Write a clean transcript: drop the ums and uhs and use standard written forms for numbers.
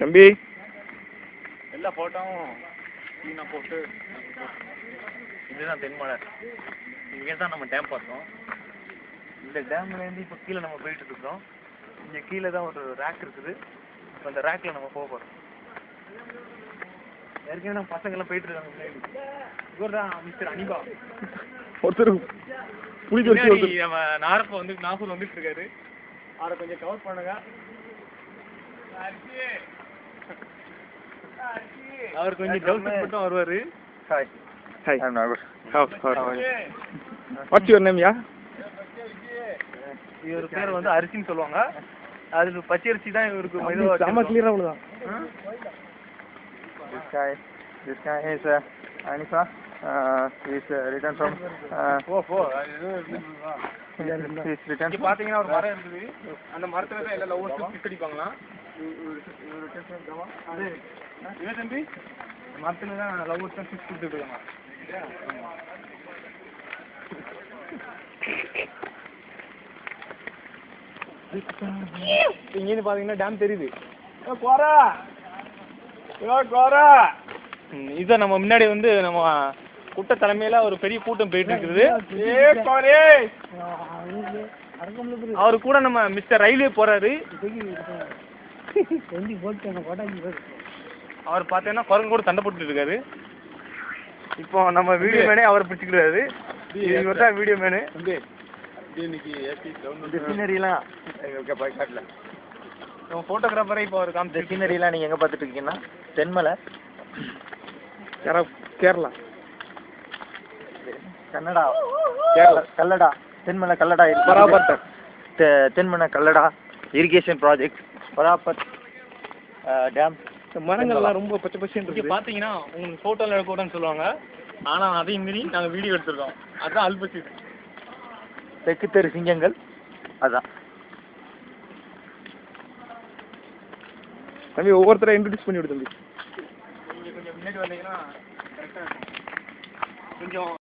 தம்பி எல்லா போட்டோவும் க்ளீனாக போட்டு இதுதான் தென்மலை. இங்கே தான் நம்ம டேம் பார்த்தோம். இந்த டேம்லேருந்து இப்போ கீழே நம்ம போயிட்டு இருக்கிறோம். இங்கே கீழே தான் ஒரு ரேக் இருக்குது. இப்போ அந்த ரேக்கில் நம்ம போக போகிறோம். ஏற்கனவே நம்ம பசங்கள்லாம் போயிட்டு இருக்காங்க முன்னாடி. இவர் தான் மிஸ்டர் அனிபா. ஒருத்தர் புளிக்க நம்ம நாகூர் வந்துட்டு இருக்காரு. அவரை கொஞ்சம் கவர் பண்ணுங்க. அவர் கொஞ்சம் டவுட் மட்டும் வருவாரு. Hi hi I am Nagoor. What's your name யா? இவர் பேர் வந்து அரிசின்னு சொல்லுவாங்க. அது பச்சரிசி தான் இவருக்கு செம கிளியரா உள்ளதா. This guy is Anifa. He's returned from. He's returned. இங்க பாத்தீங்கன்னா ஒரு மரம் இருக்குது. அந்த மரத்துல தான் எல்லா லவ்வர்ஸும் கிஸ் அடிப்பாங்களாம். அது என்ன தம்பி? மரத்துல தான் லவ்வர்ஸும் கிஸ் கொடுத்துட்டு இருக்காங்க. இங்கேருந்து பாத்தீங்கன்னா டேம் தெரியுது. இதான் நம்ம முன்னாடி வந்து நம்ம கூட்ட தலைமையில ஒரு பெரிய கூட்டம் போயிட்டு இருக்குது. அவரு கூட நம்ம மிஸ்டர் ரயில்வே போறாரு. அவர் பார்த்தீங்கன்னா குரங்கு கூட சண்டை போட்டுட்டு இருக்காரு. இப்போ நம்ம வீடியோ மேனே அவரை பிடிச்சிக்கிறாரு. இவர் தான் வீடியோ மேனு. சீனரிலாம் காட்டல. நம்ம போட்டோகிராஃபரை இப்போ அவர் இந்த சீனரிலாம் நீங்கள் எங்கே பார்த்துட்டு இருக்கீங்கன்னா தென்மலை, கேரளா, கன்னடா, கேரளா, கல்லடா, தென்மலை கல்லடா, பராபத், தென்மலை கல்லடா இரிகேஷன் ப்ராஜெக்ட், பராபத் டேம். மரங்கள்லாம் ரொம்ப பச்சை பச்சைன்னு இருக்கு. பார்த்தீங்கன்னா உங்களுக்கு ஃபோட்டோவில் எடுக்கக்கூடாதுன்னு சொல்லுவாங்க. ஆனால் அதையும் மீறி நாங்கள் வீடியோ எடுத்துருக்கோம். அதுதான் அல்பத்தி. தெற்கு தெரு சிங்கங்கள் அதான். தம்பி ஒவ்வொருத்தரை இன்ட்ரடியூஸ் பண்ணி விடு தம்பி. நீங்கள் கொஞ்சம் முன்னாடி வந்தீங்கன்னா கரெக்டாக இருக்கும். கொஞ்சம்